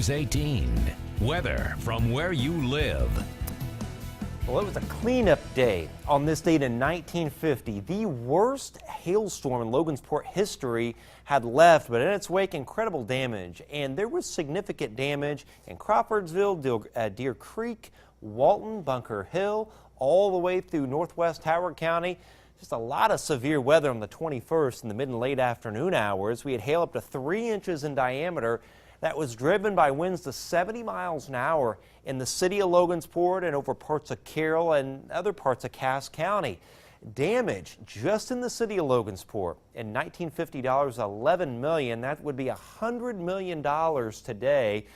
News 18. Weather from where you live. Well, it was a cleanup day on this date in 1950. The worst hailstorm in Logansport history had left, but in its wake, incredible damage. And there was significant damage in Crawfordsville, Deer Creek, Walton, Bunker Hill, all the way through northwest Howard County. Just a lot of severe weather on the 21st in the mid and late afternoon hours. We had hail up to 3 inches in diameter. That was driven by winds to 70 miles an hour in the city of Logansport and over parts of Carroll and other parts of Cass County. Damage just in the city of Logansport in $1950, $11 million. That would be $100 million today.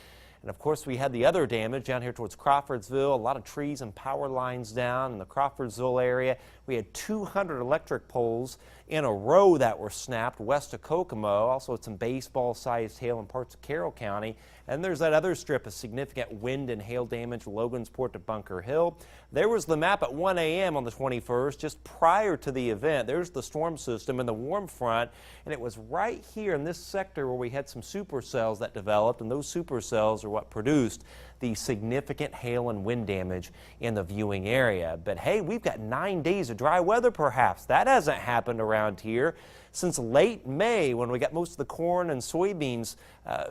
And of course, we had the other damage down here towards Crawfordsville. A lot of trees and power lines down in the Crawfordsville area. We had 200 electric poles in a row that were snapped west of Kokomo. Also some baseball-sized hail in parts of Carroll County. And there's that other strip of significant wind and hail damage, Logansport to Bunker Hill. There was the map at 1 a.m. on the 21st, just prior to the event. There's the storm system and the warm front, and it was right here in this sector where we had some supercells that developed, and those supercells are what produced the significant hail and wind damage in the viewing area. But hey, we've got 9 days of dry weather perhaps. That hasn't happened around here since late May when we got most of the corn and soybeans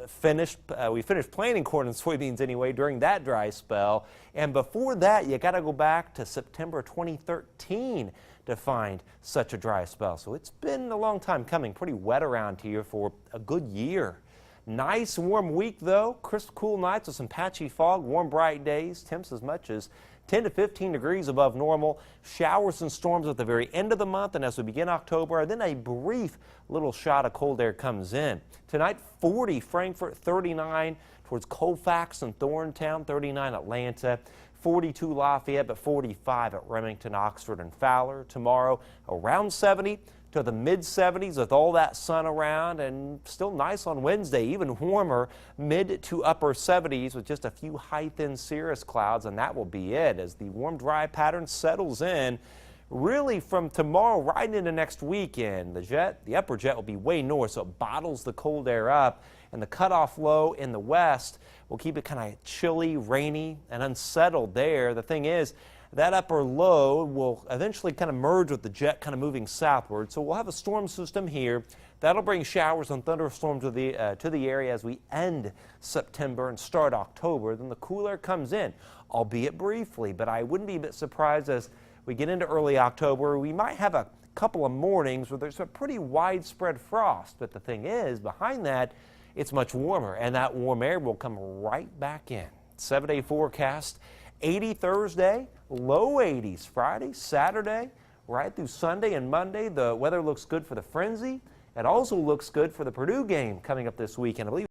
finished. We finished planting corn and soybeans anyway during that dry spell. And before that, you got to go back to September 2013 to find such a dry spell. So it's been a long time coming. Pretty wet around here for a good year. Nice warm week though, crisp cool nights with some patchy fog, warm bright days, temps as much as 10 to 15 degrees above normal. Showers and storms at the very end of the month and as we begin October, and then a brief little shot of cold air comes in. Tonight 40 Frankfort, 39 towards Colfax and Thorntown, 39 Atlanta, 42 Lafayette, but 45 at Remington, Oxford, and Fowler. Tomorrow around 70 to the mid-70s with all that sun around, and still nice on Wednesday, even warmer, mid to upper 70s with just a few high thin cirrus clouds, and that will be it as the warm dry pattern settles in. Really from tomorrow right into next weekend, the upper jet will be way north, so it bottles the cold air up, and the cutoff low in the west will keep it kind of chilly, rainy, and unsettled there. The thing is, that upper low will eventually kind of merge with the jet kind of moving southward. So we'll have a storm system here. That'll bring showers and thunderstorms to the area as we end September and start October. Then the cool air comes in, albeit briefly, but I wouldn't be a bit surprised as we get into early October. We might have a couple of mornings where there's a pretty widespread frost. But the thing is, behind that, it's much warmer, and that warm air will come right back in. 7-day forecast. 80 Thursday, low 80s Friday, Saturday, right through Sunday and Monday. The weather looks good for the Frenzy. It also looks good for the Purdue game coming up this weekend. I believe